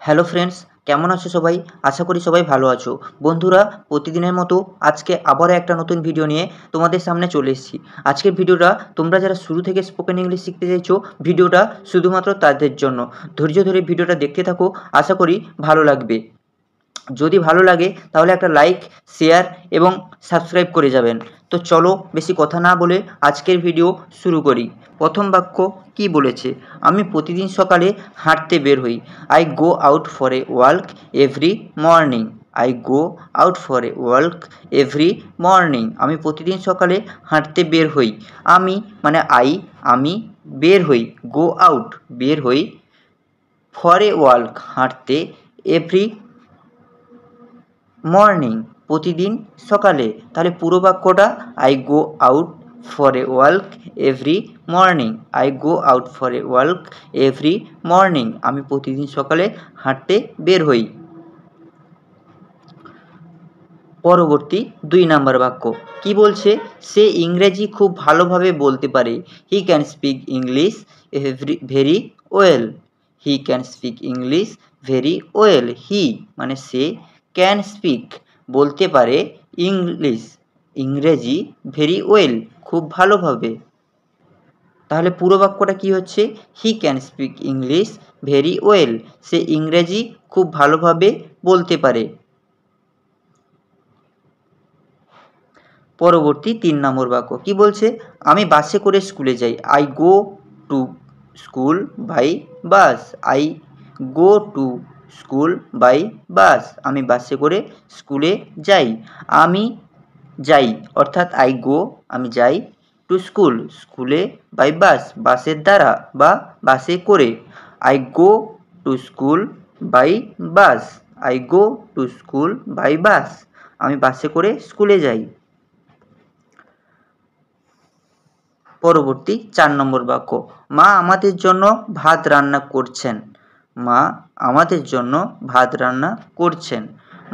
Hello friends, কেমন আছো সবাই? আশা করি সবাই ভালো আছো। বন্ধুরা, প্রতিদিনের মতো আজকে আবারও একটা নতুন ভিডিও নিয়ে তোমাদের সামনে চলে এসেছি। আজকের ভিডিওটা তোমরা যারা শুরু থেকে স্পোকেন ইংলিশ শিখতে চাইছো, ভিডিওটা শুধুমাত্র তাদের জন্য। ধৈর্য ধরে ভিডিওটা দেখতে থাকো, আশা করি ভালো লাগবে। যদি ভালো লাগে তাহলে একটা লাইক, শেয়ার এবং সাবস্ক্রাইব করে যাবেন। তো চলো বেশি কথা না বলে আজকের ভিডিও শুরু করি। প্রথম বাক্য কি বলেছে? আমি প্রতিদিন সকালে হাঁটতে বের হই। I go out for a walk every morning. I go out for a walk every morning. আমি প্রতিদিন সকালে হাঁটতে বের হই। আমি মানে আমি বের হই, গো আউট বের হই, ফর এ ওয়াক হাঁটতে, এভরি মর্নিং প্রতিদিন সকালে। তাহলে পুরো বাক্যটা I go out for a walk every morning. I go out for a walk every morning. আমি প্রতিদিন সকালে হাঁটতে বের হই। পরবর্তী 2 নাম্বার বাক্য কি বলছে? সে ইংরেজি খুব ভালোভাবে বলতে পারে। He can speak English very well. He can speak English very well. He মানে সে, ক্যান স্পিক বলতে পারে, ইংলিশ ইংরেজি, ভেরি ওয়েল খুব ভালোভাবে। তাহলে পুরো বাক্যটা কি হচ্ছে? He can speak English very well. সে ইংরেজি খুব ভালোভাবে বলতে পারে। পরবর্তী 3 নম্বর বাক্য কি বলছে? আমি বাসে করে স্কুলে যাই। I go to school by bus. I go to school by bus. আমি বাসে করে স্কুলে যাই। আমি যাই অর্থাৎ আই গো আমি যাই, টু স্কুল স্কুলে, বাই বাস বাসের দ্বারা বা বাসে করে। I go to school by bus. I go to school by bus. আমি বাসে করে স্কুলে যাই। পরবর্তী 4 নম্বর বাক্য, মা আমাদের জন্য ভাত রান্না করছেন। মা আমাদের জন্য ভাত রান্না করছেন।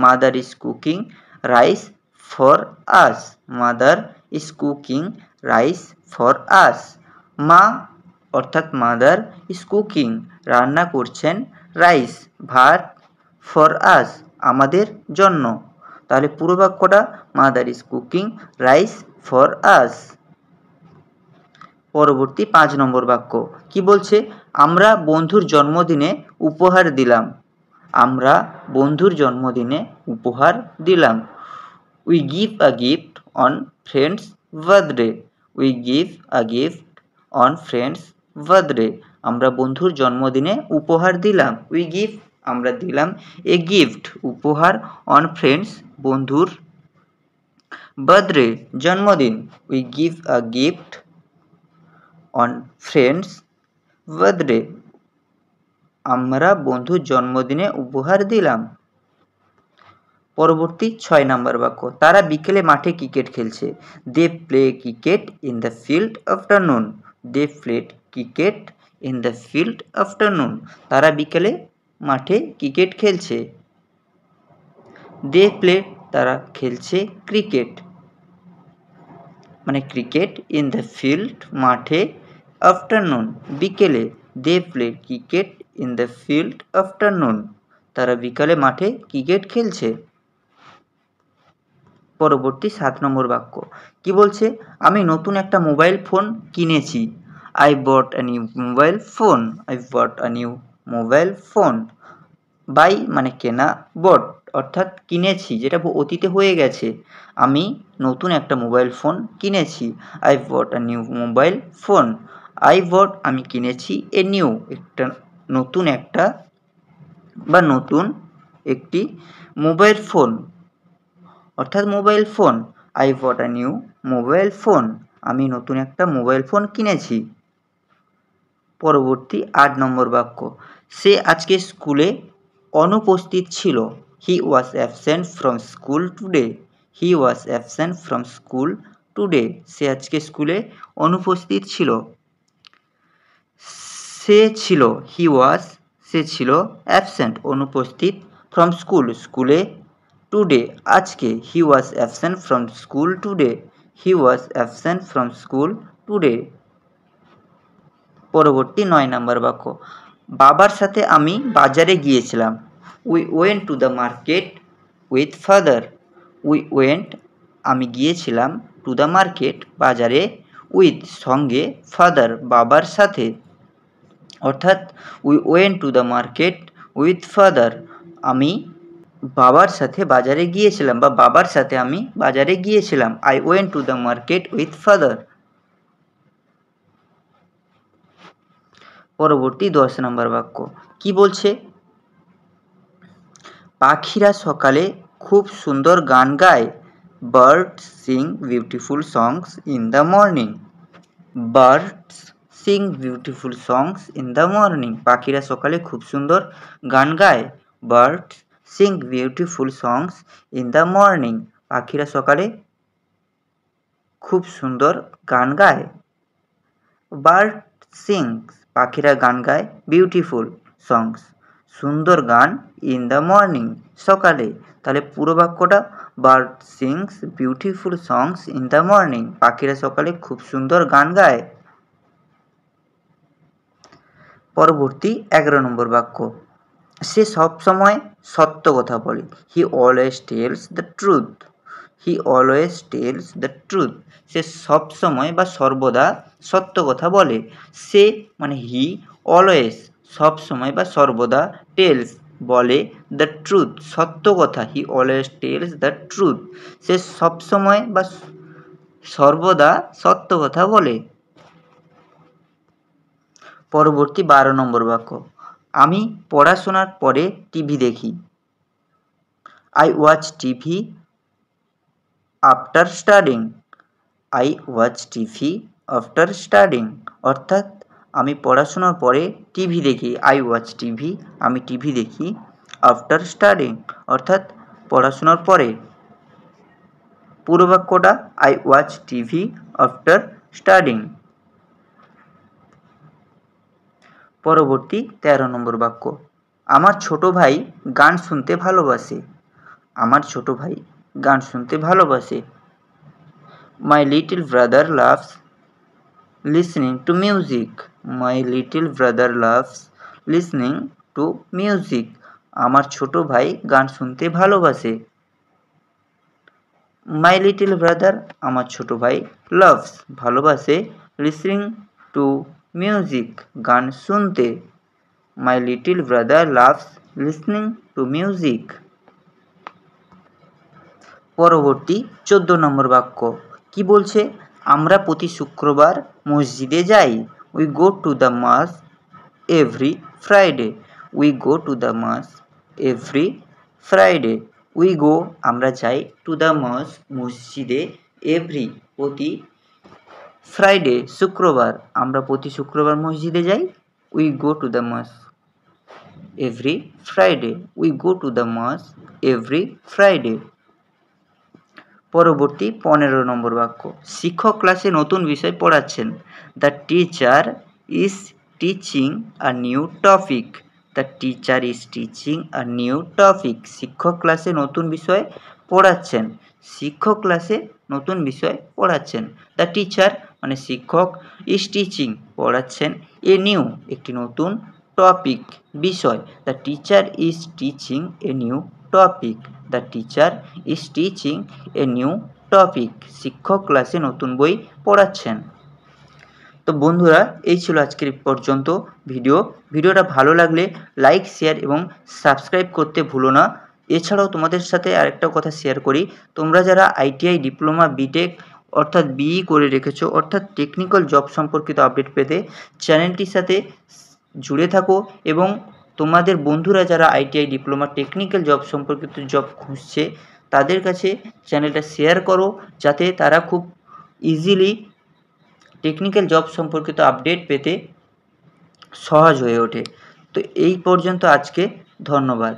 Mother is cooking rice for us. Mother is cooking rice for us. মা অর্থাৎ মাদার ইজ কুকিং রান্না করছেন, রাইস ভাত, ফর আস আমাদের জন্য। তাহলে পুরো বাক্যটা mother is cooking rice for us. পরবর্তী 5 নম্বর বাক্য কি বলছে? আমরা বন্ধুর জন্মদিনে উপহার দিলাম। আমরা বন্ধুর জন্মদিনে উপহার দিলাম। We give a gift on friends birthday. We give a gift on friends birthday. আমরা বন্ধুর জন্মদিনে উপহার দিলাম। উই গিভ আমরা দিলাম, এ গিফট উপহার, অন ফ্রেন্ডস বন্ধুর, বার্থডে জন্মদিন। We give a gift on friends birthday. আমরা বন্ধুর জন্মদিনে উপহার দিলাম। পরবর্তী 6 নম্বর বাক্য, তারা বিকেলে মাঠে ক্রিকেট খেলছে। They play cricket in the field afternoon. They played cricket in the field afternoon. তারা বিকেলে মাঠে ক্রিকেট খেলছে। দে প্লে তারা খেলছে ক্রিকেট মানে ক্রিকেট, ইন দ্য ফিল্ড মাঠে, আফটারনুন বিকেলে। They play cricket in the field afternoon. তারা বিকালে মাঠে ক্রিকেট খেলছে। পরবর্তী 7 নম্বর বাক্য কি বলছে? আমি নতুন একটা মোবাইল ফোন কিনেছি। I bought a new mobile phone. I bought a new mobile phone. Buy মানে কেনা, বট অর্থাৎ কিনেছি, যেটা অতীতে হয়ে গেছে। আমি নতুন একটা মোবাইল ফোন কিনেছি। I bought a new mobile phone. I বট আমি কিনেছি, এ নিউ একটা নতুন একটা বা নতুন একটি মোবাইল ফোন অর্থাৎ mobile phone. I bought a new mobile phone. আমি নতুন একটা মোবাইল ফোন কিনেছি। পরবর্তী 8 নম্বর বাক্য, সে আজকে স্কুলে অনুপস্থিত ছিল। He was absent from school today. He was absent from school today. সে আজকে স্কুলে অনুপস্থিত ছিল। সে ছিল, হি ওয়াজ সে ছিল, অ্যাবসেন্ট অনুপস্থিত, ফ্রম স্কুল স্কুলে, টুডে আজকে। He was absent from school today. He was absent from school today. পরবর্তী 9 নম্বর বাক্য, বাবার সাথে আমি বাজারে গিয়েছিলাম। We went to the market with father. We went আমি গিয়েছিলাম টু দ্য মার্কেট বাজারে উইথ সঙ্গে ফাদার বাবার সাথে। অর্থাৎ we went to the market with father আমি বাবার সাথে বাজারে গিয়েছিলাম বা বাবার সাথে আমি বাজারে গিয়েছিলাম। I went to the market with father. পরবর্তী 10 নম্বর বাক্য কি বলছে? পাখিরা সকালে খুব সুন্দর গান গায়। Birds Singh beautiful songs in the morning. Birds Singh beautiful songs in the morning. পাখিরা সকালে খুব সুন্দর গান গায়। Birds Singh beautiful songs in the morning. পাখিরা সকালে খুব সুন্দর গান গায়। বার্ড সিংস পাখিরা গান গায়। বিউটিফুল সংস সুন্দর গান। ইন দ্য মর্নিং সকালে। তাহলে পুরো বাক্যটা bird sings beautiful songs in the morning. পাখিরা সকালে খুব সুন্দর গান গায়। পরবর্তী 11 নম্বর বাক্য সে সবসময় সত্য কথা বলে। He always tells the truth. He always tells the truth. সে সবসময় বা সর্বদা সত্য কথা বলে। সে মানে হি অলওয়েজ সবসময় বা সর্বদা টেলস বলে দ্য ট্রুথ সত্য কথা। He always tells the truth. সে সবসময় বা সর্বদা সত্য কথা বলে। পরবর্তী 12 নম্বর বাক্য আমি পড়াশোনার পরে টিভি দেখি। I watch TV after studying. I watch TV after studying. অর্থাৎ আমি পড়াশোনার পরে টিভি দেখি। আই ওয়াচ টিভি আমি টিভি দেখি। আফটার স্টাডিং অর্থাৎ পড়াশোনার পরে। পুরো বাক্যটা I watch TV after studying. পরবর্তী 13 নম্বর বাক্য আমার ছোট ভাই গান শুনতে ভালোবাসে। আমার ছোট ভাই গান শুনতে ভালোবাসে। My little brother loves listening to music. My little brother loves listening to music. আমার ছোট ভাই গান শুনতে ভালোবাসে। মাই লিটল ব্রাদার আমার ছোট ভাই লাভস ভালোবাসে লিসনিং টু মিউজিক গান শুনতে। My little brother loves listening to music. পরবর্তী 14 নম্বর বাক্য কি বলছে? আমরা প্রতি শুক্রবার মসজিদে যাই। We go to the mosque every Friday. We go to the mosque every Friday. We go আমরা যাই টু দ্য মাস মসজিদে এভরি প্রতি ফ্রাইডে শুক্রবার। আমরা প্রতি শুক্রবার মসজিদে যাই। We go to the mosque every Friday. We go to the mosque every Friday. পরবর্তী 15 নম্বর বাক্য শিক্ষক ক্লাসে নতুন বিষয় পড়াচ্ছেন। The teacher is teaching a new topic. The teacher is teaching a new topic. শিক্ষক ক্লাসে নতুন বিষয় পড়াচ্ছেন। শিক্ষক ক্লাসে নতুন বিষয় পড়াচ্ছেন। দ্য টিচার মানে শিক্ষক ইজ টিচিং পড়াচ্ছেন এ নিউ একটি নতুন টপিক বিষয়। The teacher is teaching a new topic. The teacher is teaching a new topic. শিক্ষক ক্লাসে নতুন বই পড়াচ্ছেন। তো বন্ধুরা এই ছিল আজকের পর্যন্ত ভিডিওটা ভালো লাগলে লাইক শেয়ার এবং সাবস্ক্রাইব করতে ভুলো না। এছাড়াও তোমাদের সাথে আরেকটা কথা শেয়ার করি, তোমরা যারা আইটিআই ডিপ্লোমা বিটেক অর্থাৎ বিই করে রেখেছো অর্থাৎ টেকনিক্যাল জব সম্পর্কিত আপডেট পেতে চ্যানেলটির সাথে জুড়ে থাকো এবং তোমাদের বন্ধুরা যারা আইটিআই ডিপ্লোমা টেকনিক্যাল জব সম্পর্কিত জব খুঁজছে তাদের কাছে চ্যানেলটা শেয়ার করো যাতে তারা খুব ইজিলি টেকনিক্যাল জব সম্পর্কিত আপডেট পেতে সহজ হয়ে ওঠে। তো এই পর্যন্ত আজকে ধন্যবাদ।